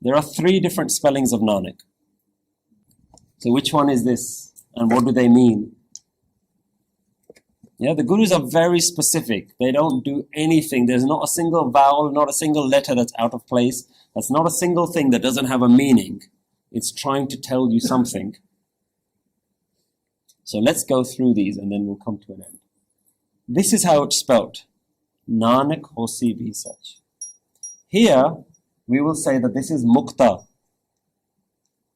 There are 3 different spellings of Nanak. So which one is this? And what do they mean? Yeah, the Gurus are very specific. They don't do anything. There's not a single vowel, not a single letter that's out of place. That's not a single thing that doesn't have a meaning. It's trying to tell you something. So let's go through these and then we'll come to an end. This is how it's spelled. Nanak hosi bhi sach. Here, we will say that this is mukta.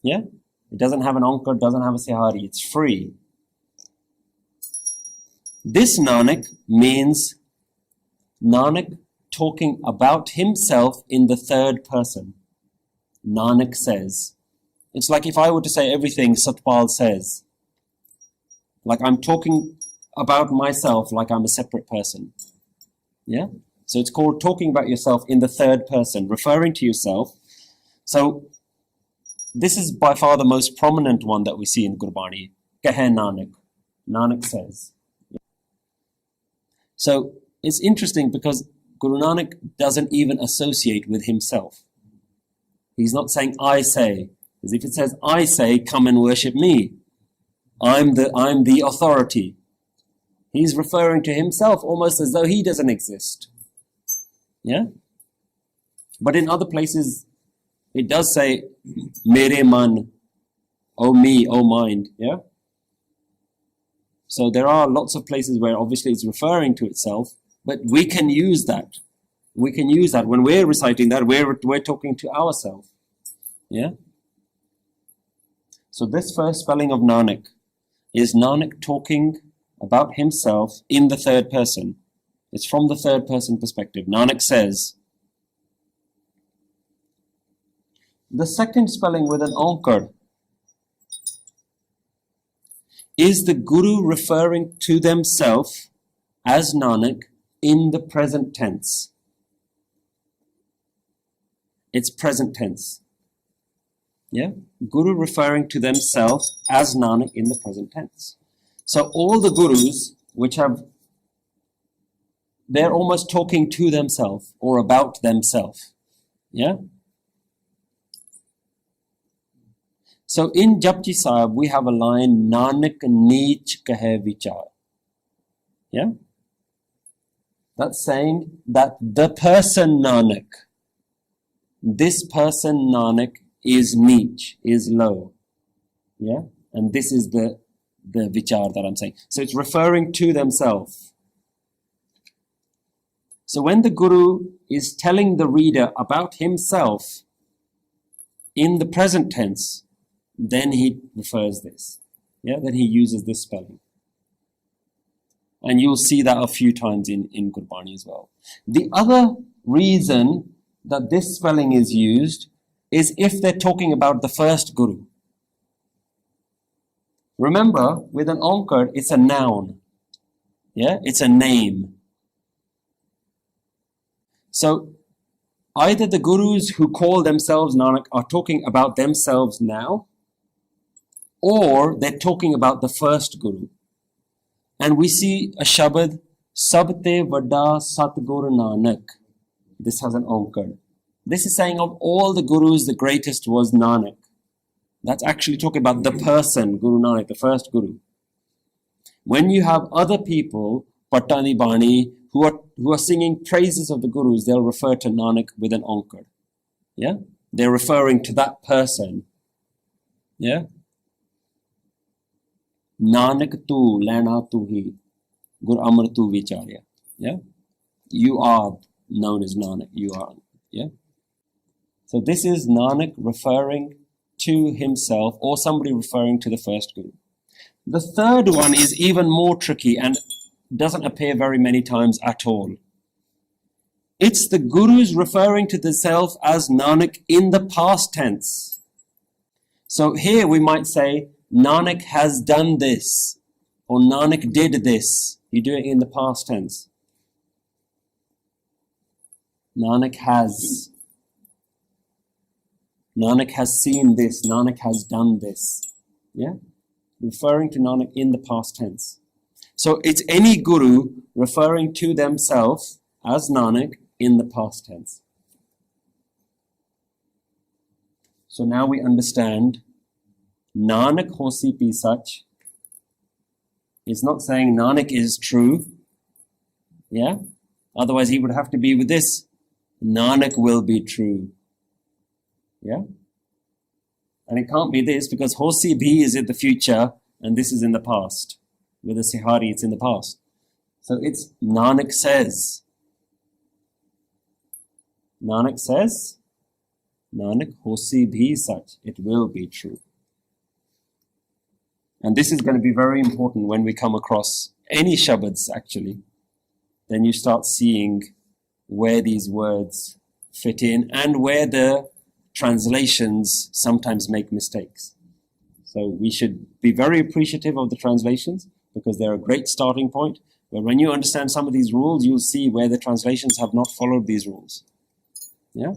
Yeah? It doesn't have an ankar, doesn't have a sihari. It's free. This Nanak means Nanak talking about himself in the 3rd person. Nanak says. It's like if I were to say everything Satpal says. Like I'm talking about myself like I'm a separate person. Yeah? So it's called talking about yourself in the 3rd person, referring to yourself. So this is by far the most prominent one that we see in Gurbani. Kahe Nanak. Nanak says. So it's interesting because Guru Nanak doesn't even associate with himself. He's not saying I say. Because if it says I say, come and worship me. I'm the authority. He's referring to himself almost as though he doesn't exist. Yeah? But in other places, it does say, Mere man, oh me, oh mind. Yeah? So there are lots of places where obviously it's referring to itself, but we can use that. We can use that. When we're reciting that, we're talking to ourselves. Yeah? So this first spelling of Nanak is Nanak talking about himself in the 3rd person. It's from the 3rd person perspective. Nanak says. The second spelling with an ankar is the Guru referring to themselves as Nanak in the present tense. It's present tense. Yeah? Guru referring to themselves as Nanak in the present tense. So all the Gurus which have, they're almost talking to themselves or about themselves. Yeah? So in Japji Sahib, we have a line, Nanak neech kahe vichar. Yeah? That's saying that the person Nanak, this person Nanak is neech, is low. Yeah? And this is the vichar that I'm saying. So it's referring to themselves. So when the Guru is telling the reader about himself in the present tense, then he refers this. Yeah, then he uses this spelling. And you'll see that a few times in Gurbani as well. The other reason that this spelling is used is if they're talking about the first Guru. Remember, with an ankar, it's a noun. Yeah, it's a name. So, either the Gurus who call themselves Nanak are talking about themselves now, or they're talking about the first Guru. And we see a Shabad, Sabte Vada Satguru Nanak. This has an ankar. This is saying of all the Gurus, the greatest was Nanak. That's actually talking about the person, Guru Nanak, the first Guru. When you have other people, Patani Bani, who are singing praises of the Gurus, they'll refer to Nanak with an ankar. Yeah? They're referring to that person. Yeah? Nanak tu, lena tu hi, Gur Amar tu vicharya. Yeah? You are known as Nanak. You are. Yeah? So this is Nanak referring to himself or somebody referring to the first Guru. The third one is even more tricky and doesn't appear very many times at all. It's the Gurus referring to themselves as Nanak in the past tense. So here we might say, Nanak has done this, or Nanak did this. You do it in the past tense. Nanak has. Nanak has seen this. Nanak has done this. Yeah? Referring to Nanak in the past tense. So it's any Guru referring to themselves as Nanak in the past tense. So now we understand Nanak hosi pi sach. It's not saying Nanak is true. Yeah? Otherwise he would have to be with this. Nanak will be true. Yeah? And it can't be this because hosi bhi is in the future and this is in the past. With the Sihari, it's in the past. So it's Nanak says. Nanak says, Nanak hosi bhi sach. It will be true. And this is going to be very important when we come across any shabads actually. Then you start seeing where these words fit in and where the translations sometimes make mistakes. So we should be very appreciative of the translations because they're a great starting point. But when you understand some of these rules, you'll see where the translations have not followed these rules. Yeah?